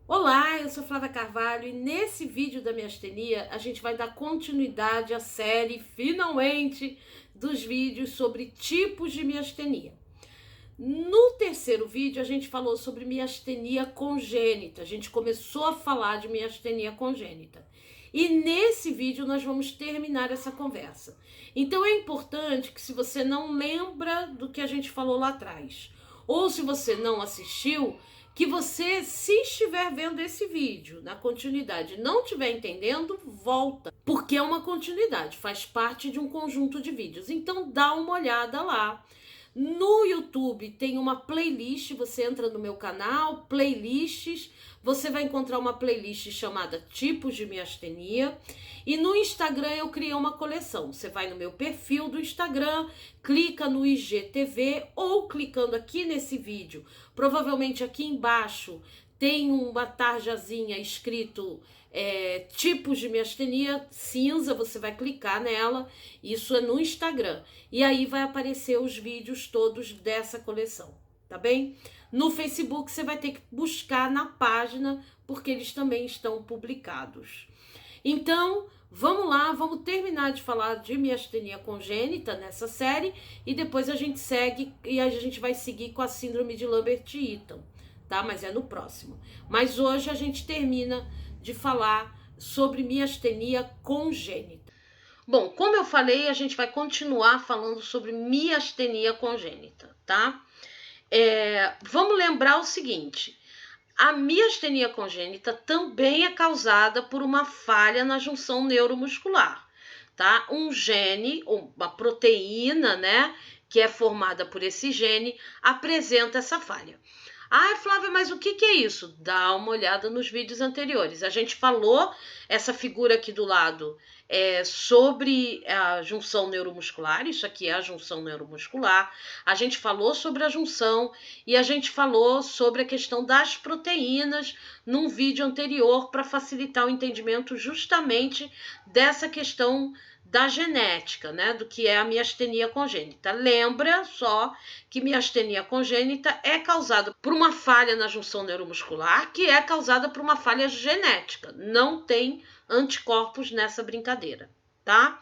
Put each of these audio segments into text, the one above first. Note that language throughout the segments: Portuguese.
Olá, eu sou Flávia Carvalho e nesse vídeo da miastenia a gente vai dar continuidade à série, finalmente, dos vídeos sobre tipos de miastenia. No terceiro vídeo a gente falou sobre miastenia congênita, a gente começou a falar de miastenia congênita. E nesse vídeo nós vamos terminar essa conversa. Então é importante que, se você não lembra do que a gente falou lá atrás, ou se você não assistiu, que você, se estiver vendo esse vídeo na continuidade, não estiver entendendo, volta, porque é uma continuidade, faz parte de um conjunto de vídeos. Então dá uma olhada lá. No YouTube tem uma playlist, você entra no meu canal, playlists, você vai encontrar uma playlist chamada Tipos de Miastenia. E no Instagram eu criei uma coleção. Você vai no meu perfil do Instagram, clica no IGTV ou clicando aqui nesse vídeo. Provavelmente aqui embaixo tem uma tarjazinha escrito tipos de miastenia cinza, você vai clicar nela, isso é no Instagram, e aí vai aparecer os vídeos todos dessa coleção, tá bem? No Facebook você vai ter que buscar na página, porque eles também estão publicados. Então, vamos lá, vamos terminar de falar de miastenia congênita nessa série, e depois a gente segue, e a gente vai seguir com a síndrome de Lambert-Eaton, tá? Mas é no próximo. Mas hoje a gente termina de falar sobre miastenia congênita. Bom, como eu falei, a gente vai continuar falando sobre miastenia congênita, tá? Vamos lembrar o seguinte: a miastenia congênita também é causada por uma falha na junção neuromuscular, tá? Um gene, uma proteína, né, que é formada por esse gene, apresenta essa falha. Ah, Flávia, mas o que é isso? Dá uma olhada nos vídeos anteriores. A gente falou, essa figura aqui do lado, sobre a junção neuromuscular. Isso aqui é a junção neuromuscular. A gente falou sobre a junção e a gente falou sobre a questão das proteínas num vídeo anterior, para facilitar o entendimento justamente dessa questão da genética, né, do que é a miastenia congênita. Lembra só que miastenia congênita é causada por uma falha na junção neuromuscular, que é causada por uma falha genética. Não tem anticorpos nessa brincadeira, tá?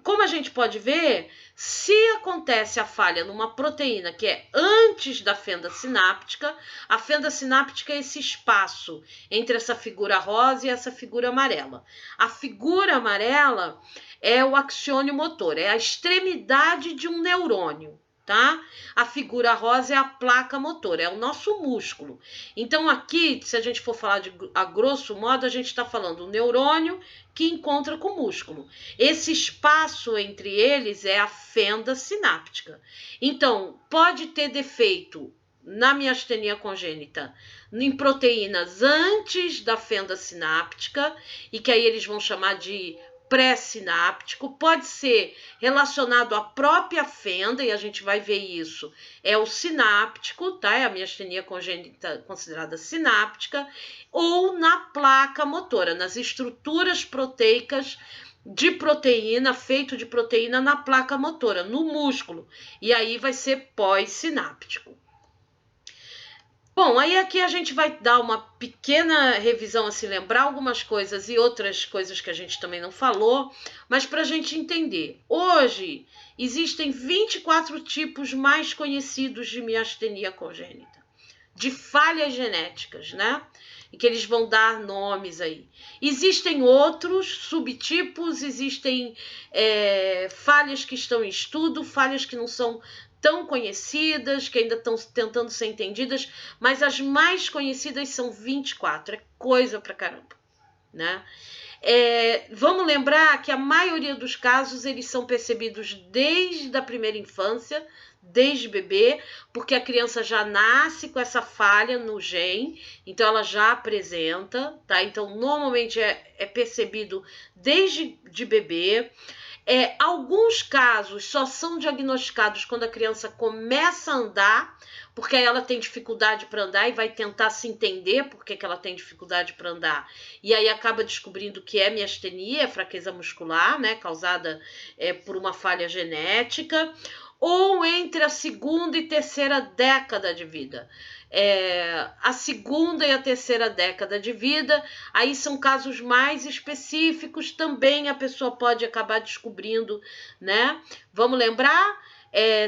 Como a gente pode ver, se acontece a falha numa proteína que é antes da fenda sináptica, a fenda sináptica é esse espaço entre essa figura rosa e essa figura amarela. A figura amarela é o axiônio motor, é a extremidade de um neurônio. Tá? A figura rosa é a placa motora, é o nosso músculo. Então aqui, se a gente for falar a grosso modo, a gente está falando o neurônio que encontra com o músculo. Esse espaço entre eles é a fenda sináptica. Então, pode ter defeito na miastenia congênita em proteínas antes da fenda sináptica, e que aí eles vão chamar de pré-sináptico, pode ser relacionado à própria fenda, e a gente vai ver isso, é o sináptico, tá? É a miastenia congênita considerada sináptica, ou na placa motora, nas estruturas proteicas de proteína, feito de proteína na placa motora, no músculo, e aí vai ser pós-sináptico. Bom, aí aqui a gente vai dar uma pequena revisão, assim, lembrar algumas coisas e outras coisas que a gente também não falou, mas para a gente entender. Hoje, existem 24 tipos mais conhecidos de miastenia congênita, de falhas genéticas, né? E que eles vão dar nomes aí. Existem outros subtipos, existem falhas que estão em estudo, falhas que não são tão conhecidas, que ainda estão tentando ser entendidas, mas as mais conhecidas são 24, é coisa pra caramba, né? Vamos lembrar que a maioria dos casos eles são percebidos desde a primeira infância, desde bebê, porque a criança já nasce com essa falha no gene, então ela já apresenta, tá? Então normalmente é percebido desde de bebê. Alguns casos só são diagnosticados quando a criança começa a andar, porque aí ela tem dificuldade para andar e vai tentar se entender por que ela tem dificuldade para andar. E aí acaba descobrindo que é miastenia, fraqueza muscular, né, causada por uma falha genética. ou entre a segunda e terceira década de vida. A segunda e a terceira década de vida, aí são casos mais específicos, também a pessoa pode acabar descobrindo, né? Vamos lembrar?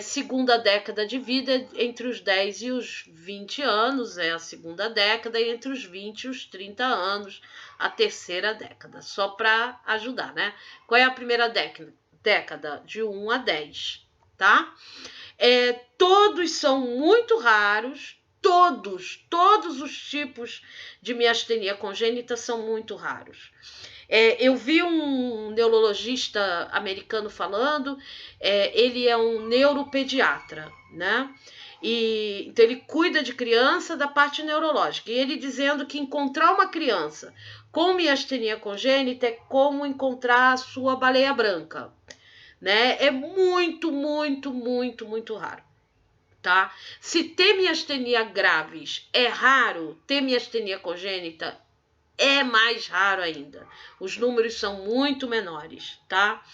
Segunda década de vida, entre os 10 e os 20 anos, é a segunda década, e entre os 20 e os 30 anos, a terceira década, só para ajudar, né? Qual é a primeira década? Década de 1 a 10, tá? Todos são muito raros, todos os tipos de miastenia congênita são muito raros. Eu vi um neurologista americano falando, ele é um neuropediatra, né? Então ele cuida de criança da parte neurológica. E ele dizendo que encontrar uma criança com miastenia congênita é como encontrar a sua baleia branca, né? É muito, muito, muito, muito raro, tá? Se ter miastenia graves é raro, ter miastenia congênita é mais raro ainda. Os números são muito menores, tá?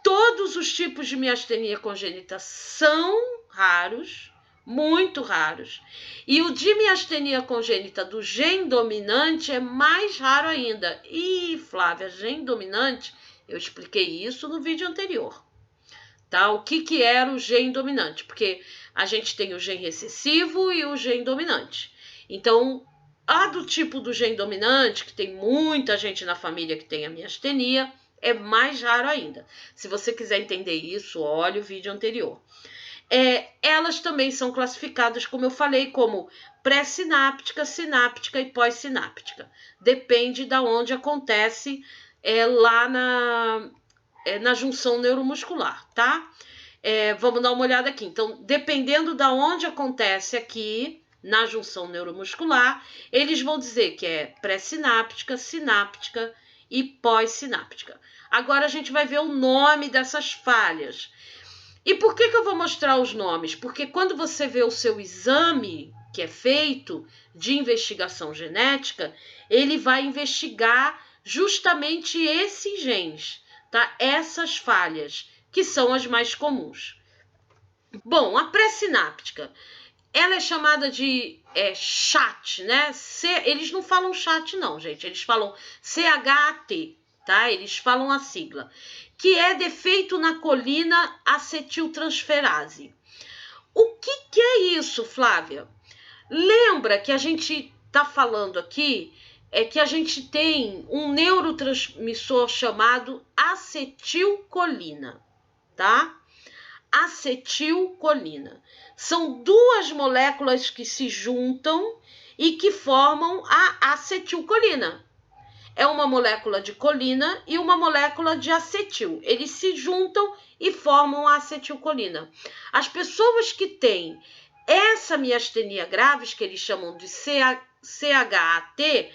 Todos os tipos de miastenia congênita são raros, muito raros. E o de miastenia congênita do gene dominante é mais raro ainda. E, Flávia, gene dominante, eu expliquei isso no vídeo anterior, tá? O que era o gene dominante? Porque a gente tem o gene recessivo e o gene dominante. Então, a do tipo do gene dominante, que tem muita gente na família que tem a miastenia, é mais raro ainda. Se você quiser entender isso, olha o vídeo anterior. Elas também são classificadas, como eu falei, como pré-sináptica, sináptica e pós-sináptica. Depende de onde acontece lá na junção neuromuscular, tá? Vamos dar uma olhada aqui. Então, dependendo de onde acontece aqui, na junção neuromuscular, eles vão dizer que é pré-sináptica, sináptica e pós-sináptica. Agora a gente vai ver o nome dessas falhas. E por que eu vou mostrar os nomes? Porque quando você vê o seu exame, que é feito de investigação genética, ele vai investigar justamente esses genes, tá? Essas falhas, que são as mais comuns. Bom, a pré-sináptica, ela é chamada de chat, né? Eles não falam chat não, gente. Eles falam CHAT, tá? Eles falam a sigla. Que é defeito na colina acetiltransferase. O que é isso, Flávia? Lembra que a gente tá falando aqui que a gente tem um neurotransmissor chamado acetilcolina, tá? Acetilcolina. São duas moléculas que se juntam e que formam a acetilcolina. É uma molécula de colina e uma molécula de acetil. Eles se juntam e formam a acetilcolina. As pessoas que têm essa miastenia graves, que eles chamam de CHAT,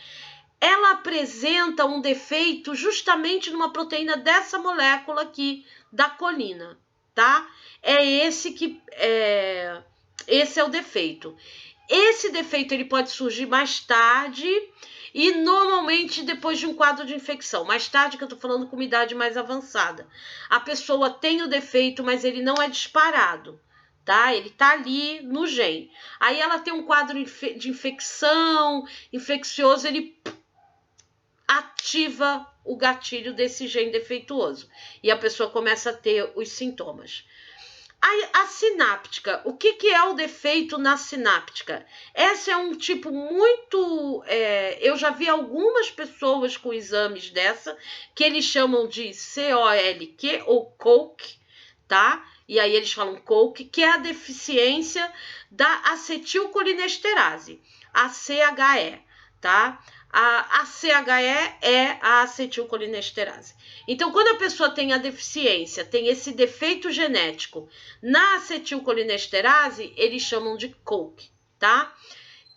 ela apresenta um defeito justamente numa proteína dessa molécula aqui, da colina, tá? Esse é o defeito. Esse defeito ele pode surgir mais tarde e normalmente depois de um quadro de infecção. Mais tarde, que eu tô falando com uma idade mais avançada. A pessoa tem o defeito, mas ele não é disparado, tá? Ele tá ali no gene. Aí ela tem um quadro de infecção, infeccioso, ele ativa o gatilho desse gene defeituoso. E a pessoa começa a ter os sintomas. A sináptica, o que é o defeito na sináptica? Esse é um tipo muito... eu já vi algumas pessoas com exames dessa, que eles chamam de COLQ ou COLQ, tá? E aí eles falam COLQ, que é a deficiência da acetilcolinesterase, a CHE, tá? A CHE é a acetilcolinesterase. Então, quando a pessoa tem a deficiência, tem esse defeito genético na acetilcolinesterase, eles chamam de COLQ, tá?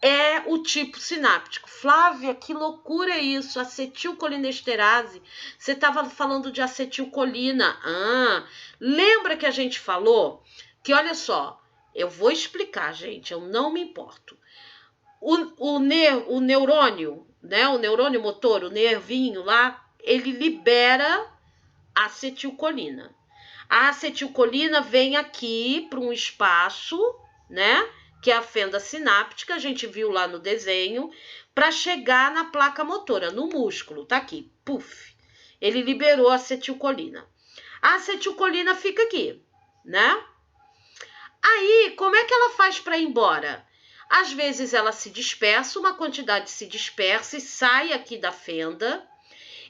É o tipo sináptico. Flávia, que loucura é isso? Acetilcolinesterase. Você estava falando de acetilcolina. Lembra que a gente falou que, olha só, eu vou explicar, gente, eu não me importo. O neurônio, né? O neurônio motor, o nervinho lá, ele libera acetilcolina. A acetilcolina vem aqui para um espaço, né? Que é a fenda sináptica, a gente viu lá no desenho, para chegar na placa motora, no músculo, tá aqui, puf. Ele liberou a acetilcolina. A acetilcolina fica aqui, né? Aí, como é que ela faz para ir embora? Às vezes ela se dispersa, uma quantidade se dispersa e sai aqui da fenda,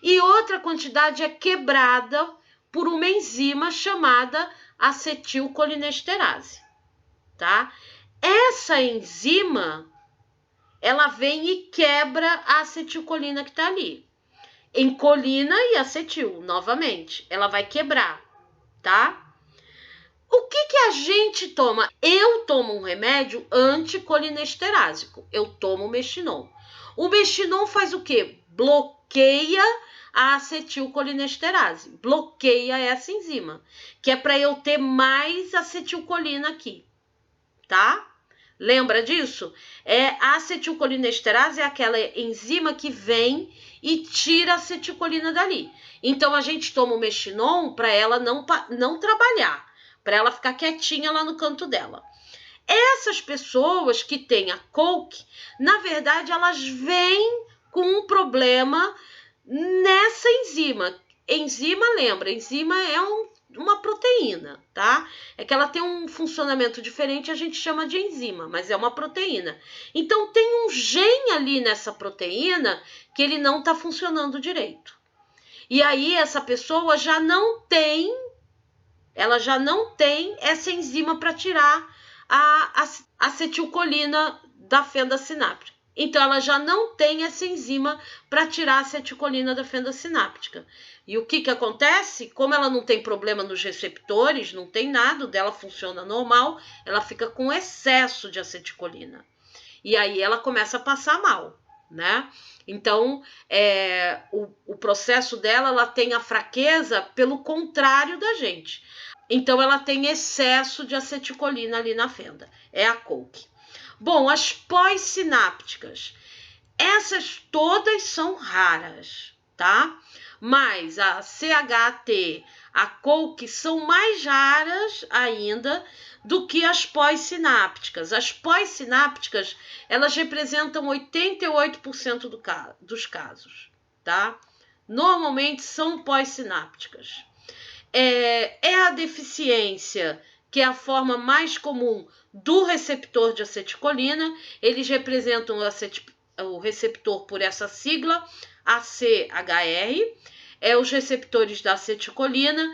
e outra quantidade é quebrada por uma enzima chamada acetilcolinesterase, tá? Essa enzima, ela vem e quebra a acetilcolina que tá ali. Em colina e acetil, novamente. Ela vai quebrar, tá? O que a gente toma? Eu tomo um remédio anticolineesterásico. Eu tomo o Mexinon. O Mexinon faz o quê? Bloqueia a acetilcolinesterase. Bloqueia essa enzima, que é para eu ter mais acetilcolina aqui, tá? Lembra disso? A acetilcolinesterase é aquela enzima que vem e tira a acetilcolina dali. Então, a gente toma o Mexinon para ela não trabalhar, para ela ficar quietinha lá no canto dela. Essas pessoas que têm a COLC, na verdade, elas vêm com um problema nessa enzima. Enzima, lembra, enzima é uma proteína, tá? É que ela tem um funcionamento diferente, a gente chama de enzima, mas é uma proteína. Então, tem um gene ali nessa proteína que ele não está funcionando direito. E aí, essa pessoa já não tem essa enzima para tirar a acetilcolina da fenda sináptica. Então, ela já não tem essa enzima para tirar a acetilcolina da fenda sináptica. E o que acontece? Como ela não tem problema nos receptores, não tem nada, o dela funciona normal, ela fica com excesso de acetilcolina. E aí ela começa a passar mal, né? Então, o processo dela, ela tem a fraqueza pelo contrário da gente. Então, ela tem excesso de acetilcolina ali na fenda. É a COLC. Bom, as pós-sinápticas. Essas todas são raras, tá? Mas a CHT, a COLC são mais raras ainda do que as pós-sinápticas. As pós-sinápticas, elas representam 88% dos casos, tá? Normalmente são pós-sinápticas. É a deficiência, que é a forma mais comum do receptor de acetilcolina. Eles representam o receptor por essa sigla, ACHR. Os receptores da acetilcolina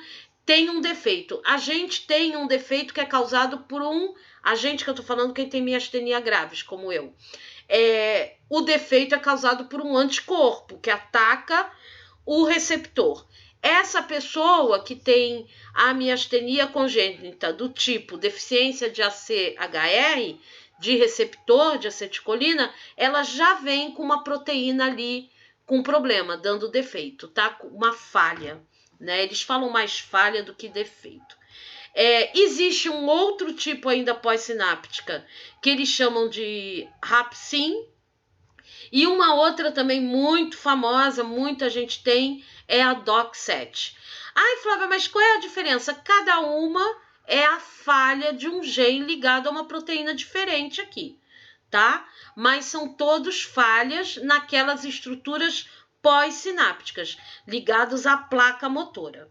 têm um defeito. A gente tem um defeito que é causado por a gente que eu tô falando, quem tem miastenia graves, como eu. O defeito é causado por um anticorpo que ataca o receptor. Essa pessoa que tem a miastenia congênita do tipo deficiência de ACHR, de receptor de acetilcolina, ela já vem com uma proteína ali com problema, dando defeito, tá? Uma falha, né? Eles falam mais falha do que defeito. Existe um outro tipo ainda pós-sináptica, que eles chamam de RAPSIN, e uma outra também muito famosa, muita gente tem, é a DOX7. Ai, Flávia, mas qual é a diferença? Cada uma é a falha de um gene ligado a uma proteína diferente aqui, tá? Mas são todos falhas naquelas estruturas pós-sinápticas, ligados à placa motora.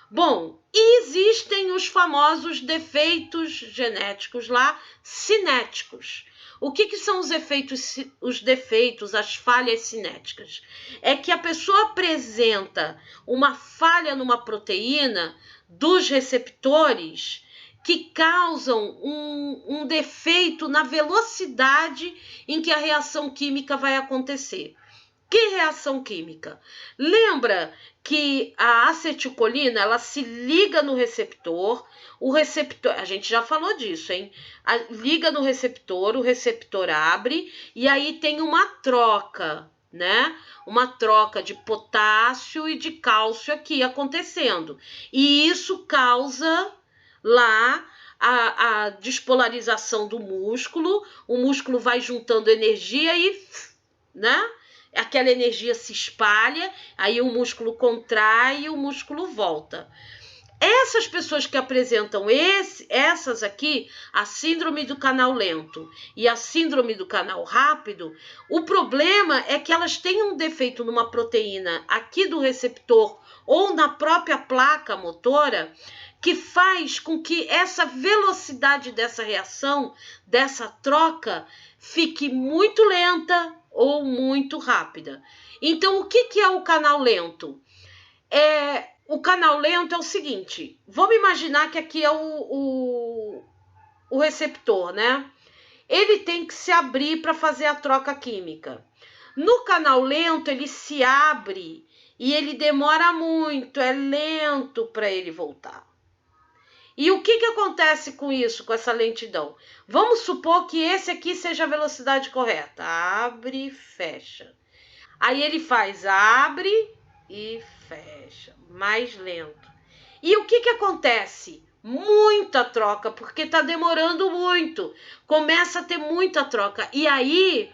Bom, e existem os famosos defeitos genéticos lá, cinéticos. O que são os defeitos, as falhas cinéticas? É que a pessoa apresenta uma falha numa proteína dos receptores que causam um defeito na velocidade em que a reação química vai acontecer. Que reação química? Lembra que a acetilcolina, ela se liga no receptor, o receptor, a gente já falou disso, hein? Liga no receptor, o receptor abre e aí tem uma troca, né? Uma troca de potássio e de cálcio aqui acontecendo. E isso causa lá a despolarização do músculo, o músculo vai juntando energia e, né? Aquela energia se espalha, aí o músculo contrai e o músculo volta. Essas pessoas que apresentam essas aqui, a síndrome do canal lento e a síndrome do canal rápido, o problema é que elas têm um defeito numa proteína aqui do receptor ou na própria placa motora, que faz com que essa velocidade dessa reação, dessa troca, fique muito lenta ou muito rápida. Então, o que é o canal lento? O canal lento é o seguinte, vamos imaginar que aqui é o receptor, né? Ele tem que se abrir para fazer a troca química. No canal lento, ele se abre e ele demora muito, é lento para ele voltar. E o que acontece com isso, com essa lentidão? Vamos supor que esse aqui seja a velocidade correta. Abre, fecha. Aí ele faz abre e fecha, mais lento. E o que acontece? Muita troca, porque está demorando muito. Começa a ter muita troca. E aí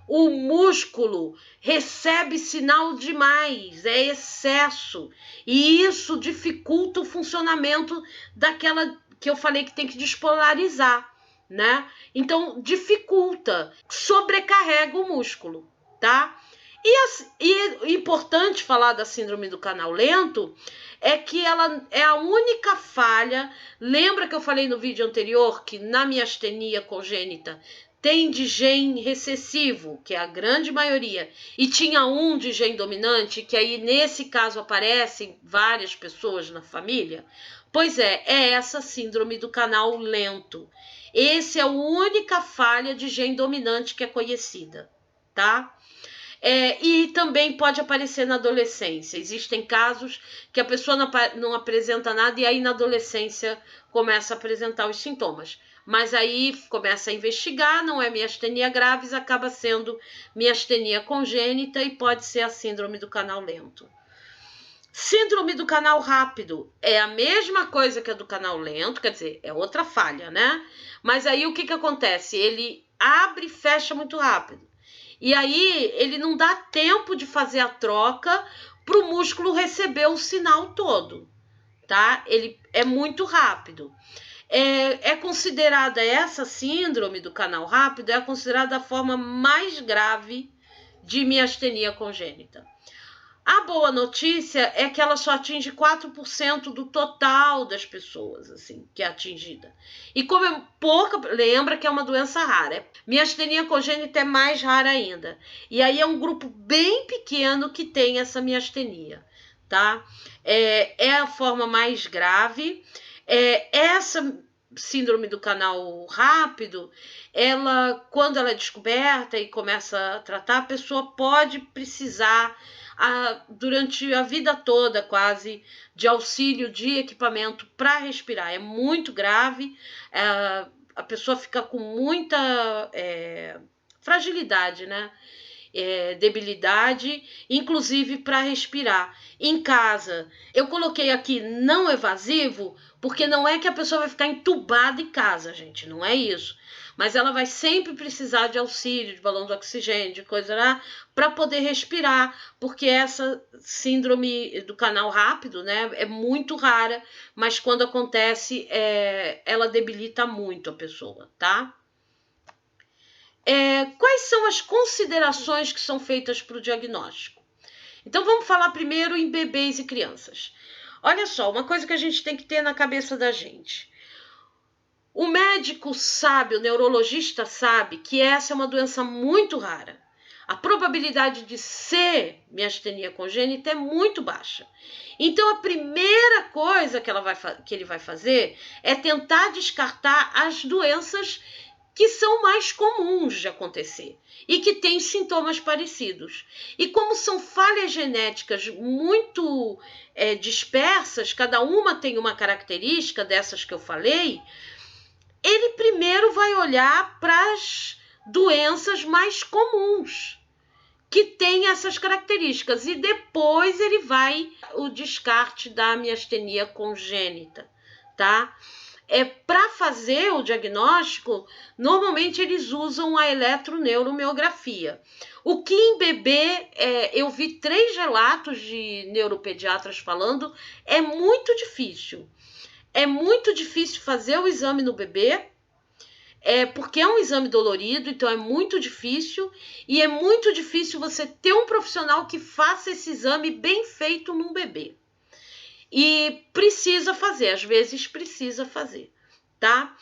o músculo recebe sinal demais, é excesso. E isso dificulta o funcionamento daquela que eu falei que tem que despolarizar, né? Então, dificulta, sobrecarrega o músculo, tá? E importante falar da síndrome do canal lento é que ela é a única falha. Lembra que eu falei no vídeo anterior que na miastenia congênita tem de gene recessivo, que é a grande maioria, e tinha um de gene dominante, que aí nesse caso aparecem várias pessoas na família? Pois é essa síndrome do canal lento. Essa é a única falha de gene dominante que é conhecida, tá? E também pode aparecer na adolescência. Existem casos que a pessoa não apresenta nada e aí na adolescência começa a apresentar os sintomas. Mas aí começa a investigar, não é miastenia graves, acaba sendo miastenia congênita e pode ser a síndrome do canal lento. Síndrome do canal rápido é a mesma coisa que a do canal lento, quer dizer, é outra falha, né? Mas aí o que acontece? Ele abre e fecha muito rápido. E aí ele não dá tempo de fazer a troca para o músculo receber o sinal todo, tá? Ele é muito rápido. É considerada essa síndrome do canal rápido, é considerada a forma mais grave de miastenia congênita. A boa notícia é que ela só atinge 4% do total das pessoas, assim, que é atingida. E como é pouca, lembra que é uma doença rara. Miastenia congênita é mais rara ainda. E aí é um grupo bem pequeno que tem essa miastenia, tá? É a forma mais grave. Essa síndrome do canal rápido, quando ela é descoberta e começa a tratar, a pessoa pode precisar durante a vida toda quase de auxílio de equipamento para respirar. É muito grave, a pessoa fica com muita fragilidade, né? Debilidade, inclusive para respirar. Em casa, eu coloquei aqui não evasivo, porque não é que a pessoa vai ficar entubada em casa, gente, não é isso. Mas ela vai sempre precisar de auxílio, de balão de oxigênio, de coisa lá, para poder respirar, porque essa síndrome do canal rápido, né, é muito rara, mas quando acontece, ela debilita muito a pessoa, tá? Quais são as considerações que são feitas para o diagnóstico? Então, vamos falar primeiro em bebês e crianças. Olha só, uma coisa que a gente tem que ter na cabeça da gente. O médico sabe, o neurologista sabe que essa é uma doença muito rara. A probabilidade de ser miastenia congênita é muito baixa. Então, a primeira coisa que ele vai fazer é tentar descartar as doenças que são mais comuns de acontecer e que têm sintomas parecidos. E como são falhas genéticas muito dispersas, cada uma tem uma característica dessas que eu falei, ele primeiro vai olhar para as doenças mais comuns que têm essas características e depois ele vai o descarte da miastenia congênita, tá? Para fazer o diagnóstico, normalmente eles usam a eletroneuromiografia. O que em bebê, eu vi 3 relatos de neuropediatras falando, é muito difícil. É muito difícil fazer o exame no bebê, porque é um exame dolorido, então é muito difícil. E é muito difícil você ter um profissional que faça esse exame bem feito num bebê. E precisa fazer, às vezes precisa fazer, tá?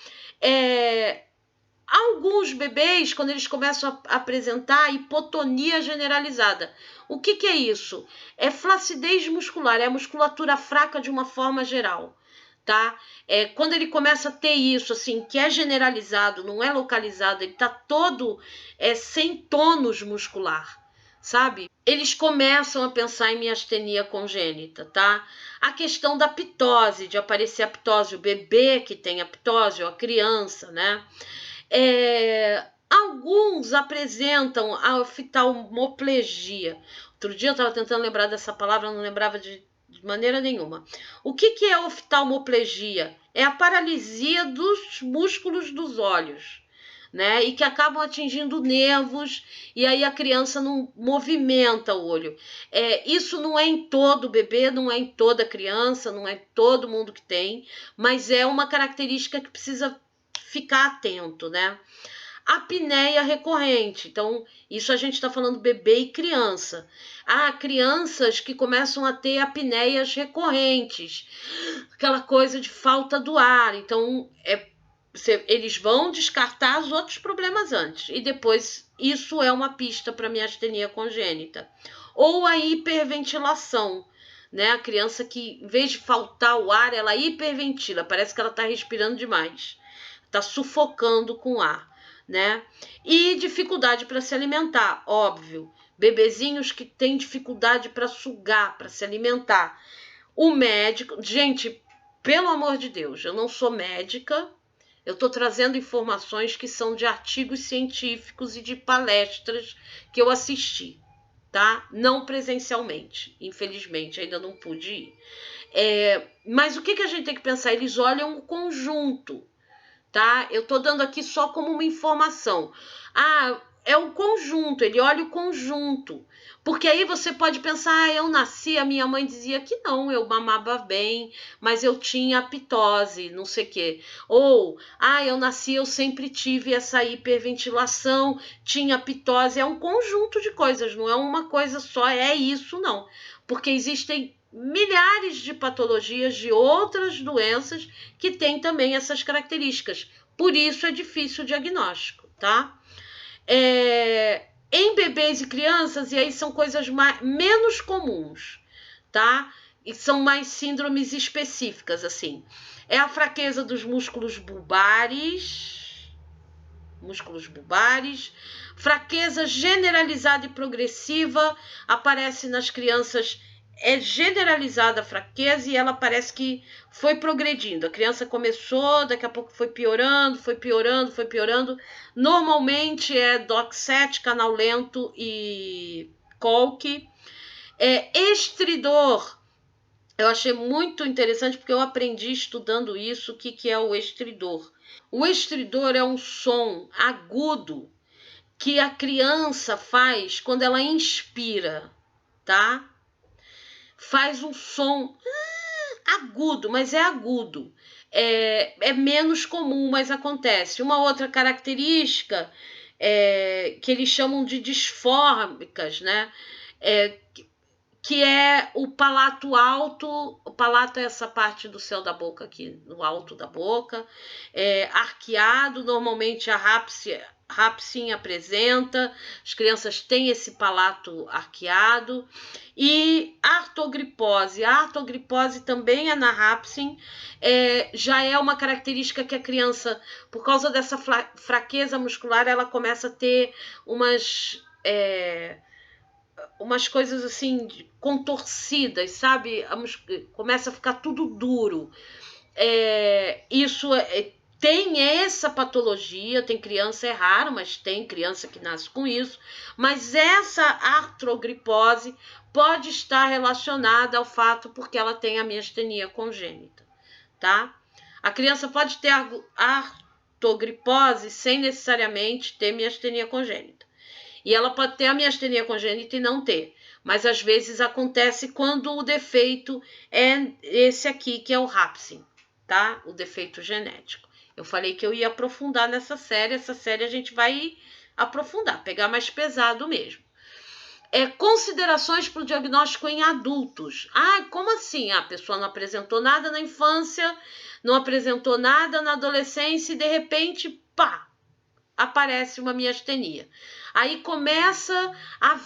Alguns bebês, quando eles começam a apresentar hipotonia generalizada. O que é isso? É flacidez muscular, é a musculatura fraca de uma forma geral, tá? Quando ele começa a ter isso, assim, que é generalizado, não é localizado, ele tá todo sem tônus muscular, sabe? Eles começam a pensar em miastenia congênita, tá? A questão da ptose, de aparecer a ptose, o bebê que tem a ptose, ou a criança, né? Alguns apresentam a oftalmoplegia. Outro dia eu estava tentando lembrar dessa palavra, não lembrava de maneira nenhuma. O que é oftalmoplegia? É a paralisia dos músculos dos olhos, né? E que acabam atingindo nervos, e aí a criança não movimenta o olho. Isso não é em todo bebê, não é em toda criança, não é todo mundo que tem, mas é uma característica que precisa ficar atento, né? Apneia recorrente, então isso a gente está falando bebê e criança. Há crianças que começam a ter apneias recorrentes, aquela coisa de falta do ar, então eles vão descartar os outros problemas antes, e depois isso é uma pista para miastenia congênita. Ou a hiperventilação, né? A criança que, em vez de faltar o ar, ela hiperventila, parece que ela está respirando demais, está sufocando com ar, né? E dificuldade para se alimentar, óbvio. Bebezinhos que têm dificuldade para sugar, para se alimentar. O médico, gente, pelo amor de Deus, eu não sou médica, eu estou trazendo informações que são de artigos científicos e de palestras que eu assisti, tá? Não presencialmente, infelizmente, ainda não pude ir. Mas o que a gente tem que pensar? Eles olham o conjunto, tá? Eu tô dando aqui só como uma informação. É o conjunto, ele olha o conjunto. Porque aí você pode pensar, eu nasci, a minha mãe dizia que não, eu mamava bem, mas eu tinha ptose, não sei o quê. Ou, eu nasci, eu sempre tive essa hiperventilação, tinha ptose. É um conjunto de coisas, não é uma coisa só, é isso não. Porque existem milhares de patologias de outras doenças que têm também essas características. Por isso é difícil o diagnóstico, tá? Em bebês e crianças, e aí são coisas menos comuns, tá? E são mais síndromes específicas, assim. É a fraqueza dos músculos bulbares, fraqueza generalizada e progressiva, aparece nas crianças. É generalizada a fraqueza e ela parece que foi progredindo. A criança começou, daqui a pouco foi piorando. Normalmente é DOC7, canal lento e COLC. Estridor. Eu achei muito interessante porque eu aprendi estudando isso, o que é o estridor. O estridor é um som agudo que a criança faz quando ela inspira, tá? Faz um som agudo, mas é agudo. É menos comum, mas acontece. Uma outra característica que eles chamam de disfórmicas, né? Que é o palato alto. O palato é essa parte do céu da boca aqui, no alto da boca, arqueado, normalmente a Rapsin apresenta, as crianças têm esse palato arqueado, e artrogripose. A artrogripose também é na Rapsin, já é uma característica que a criança, por causa dessa fraqueza muscular, ela começa a ter umas coisas assim contorcidas, sabe? Começa a ficar tudo duro. Isso tem essa patologia, tem criança, é raro, mas tem criança que nasce com isso. Mas essa artrogripose pode estar relacionada ao fato porque ela tem a miastenia congênita, tá? A criança pode ter artrogripose sem necessariamente ter miastenia congênita. E ela pode ter a miastenia congênita e não ter. Mas às vezes acontece quando o defeito é esse aqui, que é o Rapsin, tá? O defeito genético. Eu falei que eu ia aprofundar nessa série. Essa série a gente vai aprofundar, pegar mais pesado mesmo. Considerações para o diagnóstico em adultos. Como assim? A pessoa não apresentou nada na infância, não apresentou nada na adolescência e de repente, pá, aparece uma miastenia. Aí começa a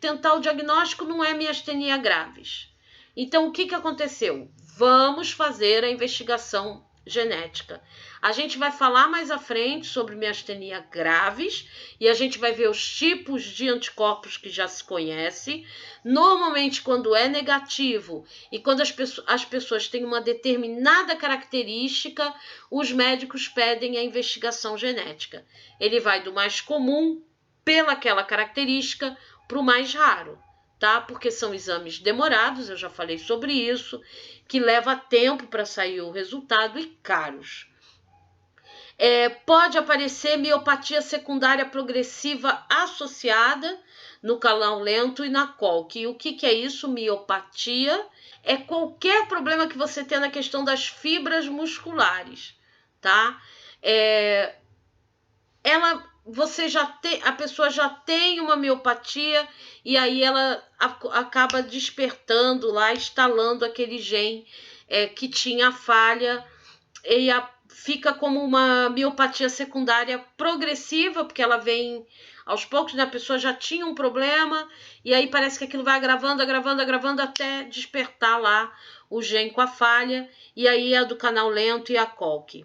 tentar o diagnóstico, não é miastenia graves. Então, o que aconteceu? Vamos fazer a investigação genética. A gente vai falar mais à frente sobre miastenia graves e a gente vai ver os tipos de anticorpos que já se conhece. Normalmente, quando é negativo e quando as pessoas têm uma determinada característica, os médicos pedem a investigação genética. Ele vai do mais comum, pelaquela característica, para o mais raro. Tá? Porque são exames demorados, eu já falei sobre isso, que leva tempo para sair o resultado e caros. Pode aparecer miopatia secundária progressiva associada no canal lento e na COLC. E o que é isso? Miopatia é qualquer problema que você tenha na questão das fibras musculares, tá? A pessoa já tem uma miopatia e aí ela acaba despertando lá, instalando aquele gene que tinha falha e fica como uma miopatia secundária progressiva, porque ela vem aos poucos, né? A pessoa já tinha um problema e aí parece que aquilo vai agravando até despertar lá o gene com a falha, e aí é do canal lento e a COLC.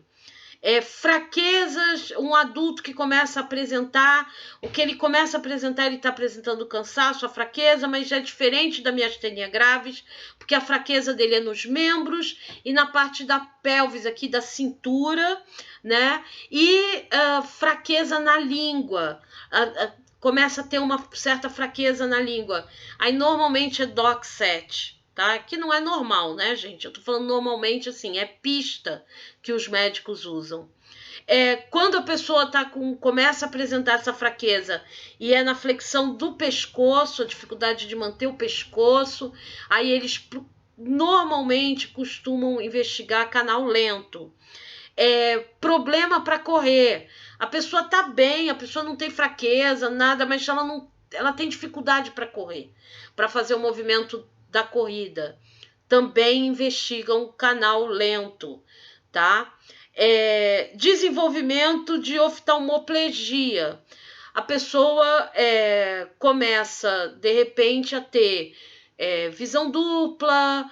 Fraquezas, um adulto que começa a apresentar, o que ele começa a apresentar, ele está apresentando cansaço, a fraqueza, mas já é diferente da miastenia graves, porque a fraqueza dele é nos membros e na parte da pelvis aqui, da cintura, né? E fraqueza na língua, começa a ter uma certa fraqueza na língua. Aí normalmente é DOC7. Tá? Que não é normal, né, gente? Eu tô falando normalmente assim, é pista que os médicos usam. Quando a pessoa começa a apresentar essa fraqueza e é na flexão do pescoço, a dificuldade de manter o pescoço, aí eles normalmente costumam investigar canal lento. Problema para correr. A pessoa tá bem, a pessoa não tem fraqueza, nada, mas ela tem dificuldade para correr, para fazer o movimento da corrida. Também investigam canal lento, tá? Desenvolvimento de oftalmoplegia. A pessoa começa, de repente, a ter visão dupla,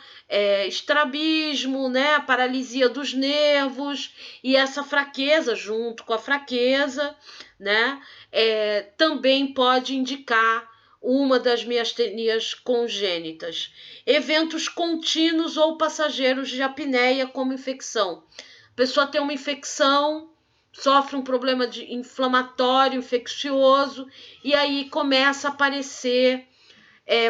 estrabismo, né? A paralisia dos nervos e essa fraqueza, junto com a fraqueza, né? Também pode indicar uma das miastenias congênitas. Eventos contínuos ou passageiros de apneia como infecção. A pessoa tem uma infecção, sofre um problema inflamatório, infeccioso, e aí começa a aparecer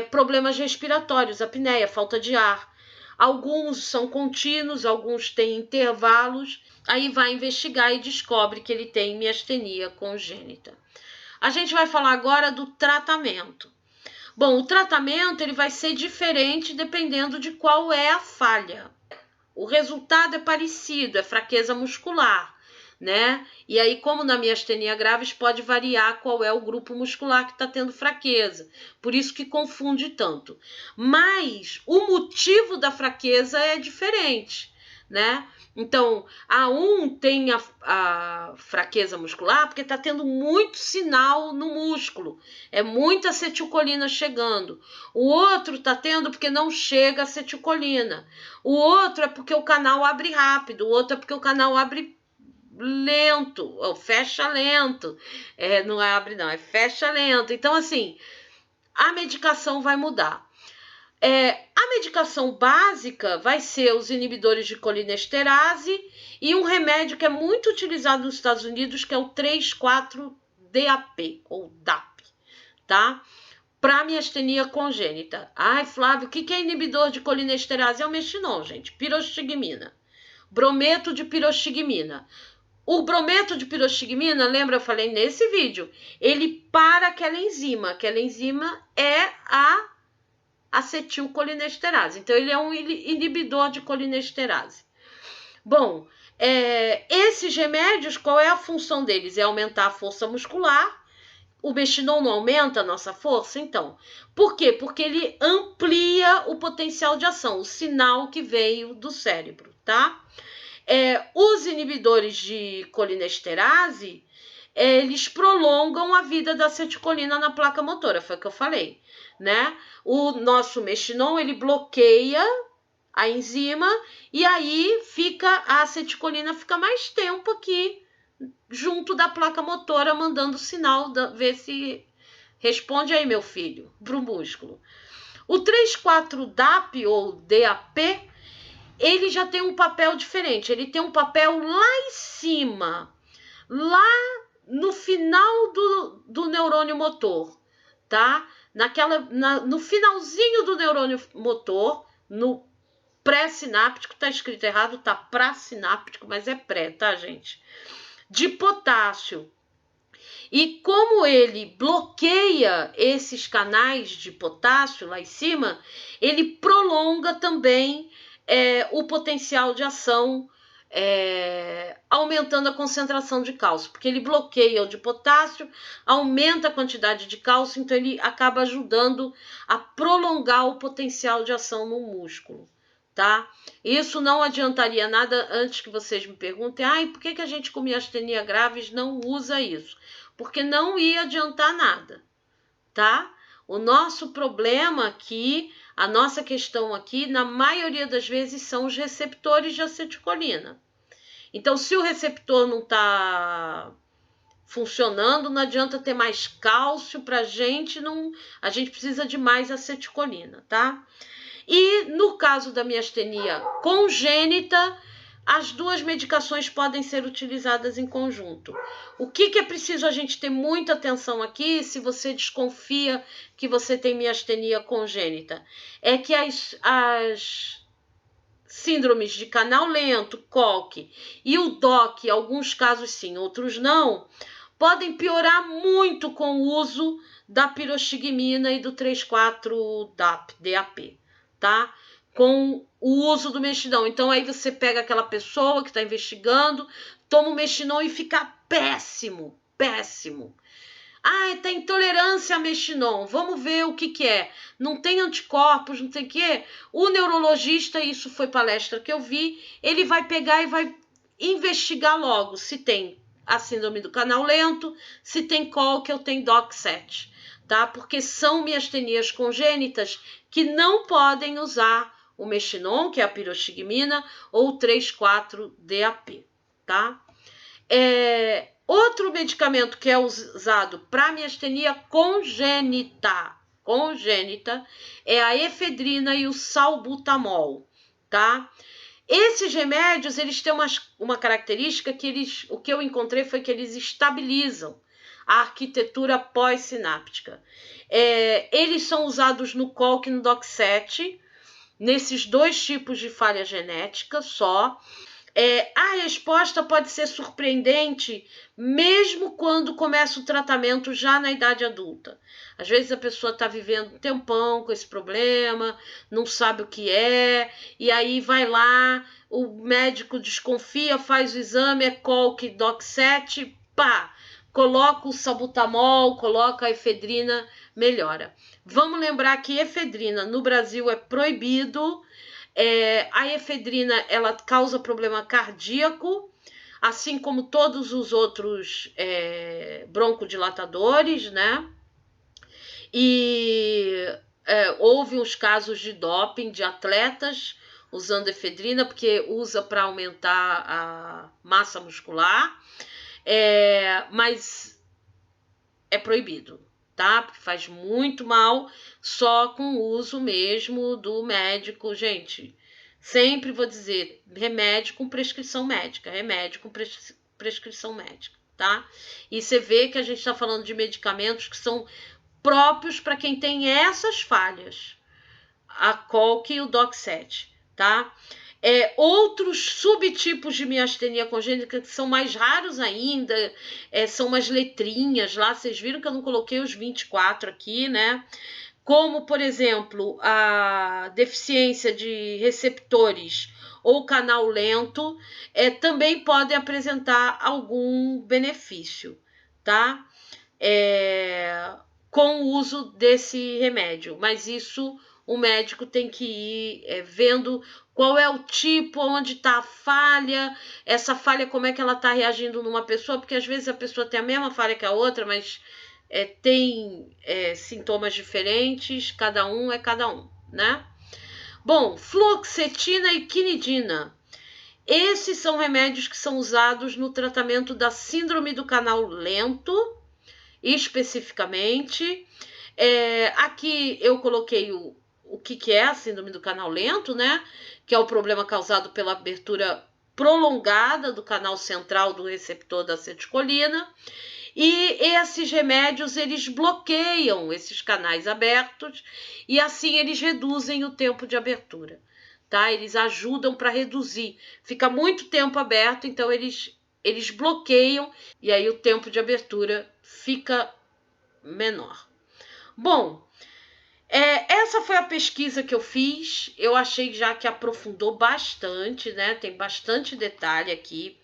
problemas respiratórios, apneia, falta de ar. Alguns são contínuos, alguns têm intervalos, aí vai investigar e descobre que ele tem miastenia congênita. A gente vai falar agora do tratamento. Bom, o tratamento ele vai ser diferente dependendo de qual é a falha. O resultado é parecido, é fraqueza muscular, né? E aí, como na miastenia graves, pode variar qual é o grupo muscular que está tendo fraqueza. Por isso que confunde tanto. Mas o motivo da fraqueza é diferente, né? Então, um tem a fraqueza muscular porque está tendo muito sinal no músculo. É muita acetilcolina chegando. O outro está tendo porque não chega acetilcolina. O outro é porque o canal abre rápido. O outro é porque o canal abre lento, ou fecha lento. Não abre não, é fecha lento. Então, assim, a medicação vai mudar. A medicação básica vai ser os inibidores de colinesterase e um remédio que é muito utilizado nos Estados Unidos, que é o 3,4-DAP, ou DAP, tá? Para miastenia congênita. Flávio, o que é inibidor de colinesterase? É o mestinon, gente, pirostigmina. brometo de piroxigmina. O brometo de piroxigmina, lembra, eu falei nesse vídeo, ele para aquela enzima é a acetilcolinesterase. Então, ele é um inibidor de colinesterase. Bom, esses remédios, qual é a função deles? É aumentar a força muscular. O mexidon não aumenta a nossa força? Então, por quê? Porque ele amplia o potencial de ação, o sinal que veio do cérebro, tá? Os inibidores de colinesterase, eles prolongam a vida da acetilcolina na placa motora, foi o que eu falei, né? O nosso mexidon, ele bloqueia a enzima e aí a acetilcolina fica mais tempo aqui junto da placa motora, mandando sinal, ver se responde aí, meu filho, pro músculo. O 3,4-DAP ou DAP, ele já tem um papel diferente, ele tem um papel lá em cima, lá no final do neurônio motor, tá? No finalzinho do neurônio motor, no pré-sináptico, tá escrito errado, tá pré-sináptico, mas é pré, tá, gente? De potássio. E como ele bloqueia esses canais de potássio lá em cima, ele prolonga também o potencial de ação, aumentando a concentração de cálcio, porque ele bloqueia o de potássio, aumenta a quantidade de cálcio, então ele acaba ajudando a prolongar o potencial de ação no músculo, tá? Isso não adiantaria nada, antes que vocês me perguntem, por que a gente com miastenia graves não usa isso? Porque não ia adiantar nada, tá? O nosso problema aqui, a nossa questão aqui, na maioria das vezes, são os receptores de acetilcolina. Então, se o receptor não está funcionando, não adianta ter mais cálcio pra gente, a gente precisa de mais acetilcolina, tá? E no caso da miastenia congênita, as duas medicações podem ser utilizadas em conjunto. O que é preciso a gente ter muita atenção aqui, se você desconfia que você tem miastenia congênita? É que as síndromes de canal lento, COLC, e o DOC, alguns casos sim, outros não, podem piorar muito com o uso da piroxigmina e do 3,4-DAP, tá? Com o uso do mexidão. Então, aí você pega aquela pessoa que está investigando, toma o mexidão e fica péssimo, péssimo. Tem intolerância a mexidão. Vamos ver o que é. Não tem anticorpos, não tem o que. O neurologista, isso foi palestra que eu vi, ele vai pegar e vai investigar logo se tem a síndrome do canal lento, se tem COLC ou tem DOC7, tá? Porque são miastenias congênitas que não podem usar o mexidon, que é a piroxigmina, ou o 3,4-DAP, tá? Outro medicamento que é usado para miastenia congênita é a efedrina e o salbutamol, tá? Esses remédios, eles têm uma característica que o que eu encontrei foi que eles estabilizam a arquitetura pós-sináptica. Eles são usados no COLC e no DOC7, nesses dois tipos de falha genética só. A resposta pode ser surpreendente, mesmo quando começa o tratamento já na idade adulta. Às vezes a pessoa está vivendo um tempão com esse problema, não sabe o que é, e aí vai lá, o médico desconfia, faz o exame, COLC, DOC7, coloca o salbutamol, coloca a efedrina, melhora. Vamos lembrar que efedrina no Brasil é proibido. A efedrina, ela causa problema cardíaco, assim como todos os outros broncodilatadores, né? E houve uns casos de doping de atletas usando efedrina, porque usa para aumentar a massa muscular, mas é proibido, tá? Porque faz muito mal, só com o uso mesmo do médico, gente. Sempre vou dizer, remédio com prescrição médica, prescrição médica, tá? E você vê que a gente está falando de medicamentos que são próprios para quem tem essas falhas, a COLC e o DOC7, tá? Outros subtipos de miastenia congênita que são mais raros ainda, são umas letrinhas lá, vocês viram que eu não coloquei os 24 aqui, né? Como, por exemplo, a deficiência de receptores ou canal lento, também podem apresentar algum benefício, tá? Com o uso desse remédio, mas isso o médico tem que ir vendo qual é o tipo, onde está a falha, essa falha, como é que ela está reagindo numa pessoa, porque às vezes a pessoa tem a mesma falha que a outra, mas tem sintomas diferentes, cada um é cada um, né? Bom, fluoxetina e quinidina. Esses são remédios que são usados no tratamento da síndrome do canal lento, especificamente. Aqui eu coloquei o que é a síndrome do canal lento, né? Que é o problema causado pela abertura prolongada do canal central do receptor da acetilcolina. E esses remédios, eles bloqueiam esses canais abertos e assim eles reduzem o tempo de abertura, tá? Eles ajudam para reduzir. Fica muito tempo aberto, então eles bloqueiam e aí o tempo de abertura fica menor. Bom, essa foi a pesquisa que eu fiz. Eu achei já que aprofundou bastante, né? Tem bastante detalhe aqui.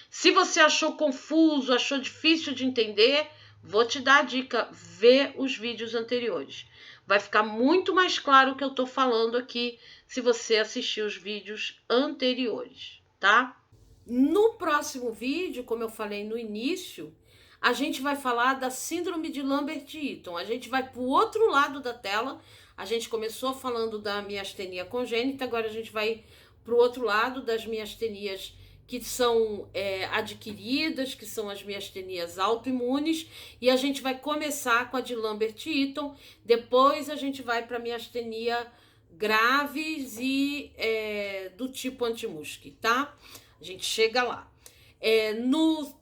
Se você achou confuso, achou difícil de entender, vou te dar a dica, vê os vídeos anteriores. Vai ficar muito mais claro o que eu tô falando aqui se você assistir os vídeos anteriores, tá? No próximo vídeo, como eu falei no início, a gente vai falar da síndrome de Lambert-Eaton. A gente vai para o outro lado da tela. A gente começou falando da miastenia congênita, agora a gente vai para o outro lado das miastenias que são adquiridas, que são as miastenias autoimunes, e a gente vai começar com a de Lambert-Eaton, depois a gente vai para a miastenia graves e do tipo anti-musc, tá? A gente chega lá.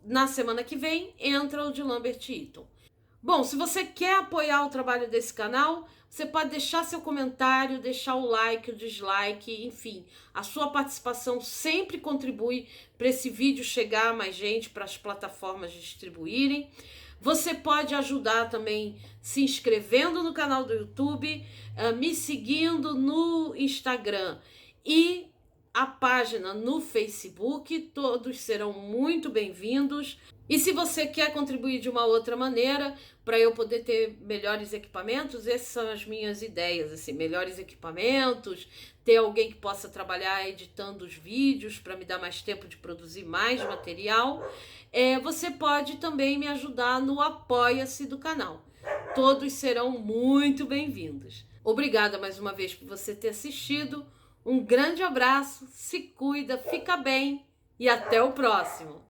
Na semana que vem entra o de Lambert-Eaton. Bom, se você quer apoiar o trabalho desse canal, você pode deixar seu comentário, deixar o like, o dislike, enfim. A sua participação sempre contribui para esse vídeo chegar a mais gente, para as plataformas distribuírem. Você pode ajudar também se inscrevendo no canal do YouTube, me seguindo no Instagram e a página no Facebook. Todos serão muito bem-vindos. E se você quer contribuir de uma outra maneira, para eu poder ter melhores equipamentos, essas são as minhas ideias, assim, melhores equipamentos, ter alguém que possa trabalhar editando os vídeos para me dar mais tempo de produzir mais material, você pode também me ajudar no Apoia-se do canal. Todos serão muito bem-vindos. Obrigada mais uma vez por você ter assistido. Um grande abraço, se cuida, fica bem e até o próximo!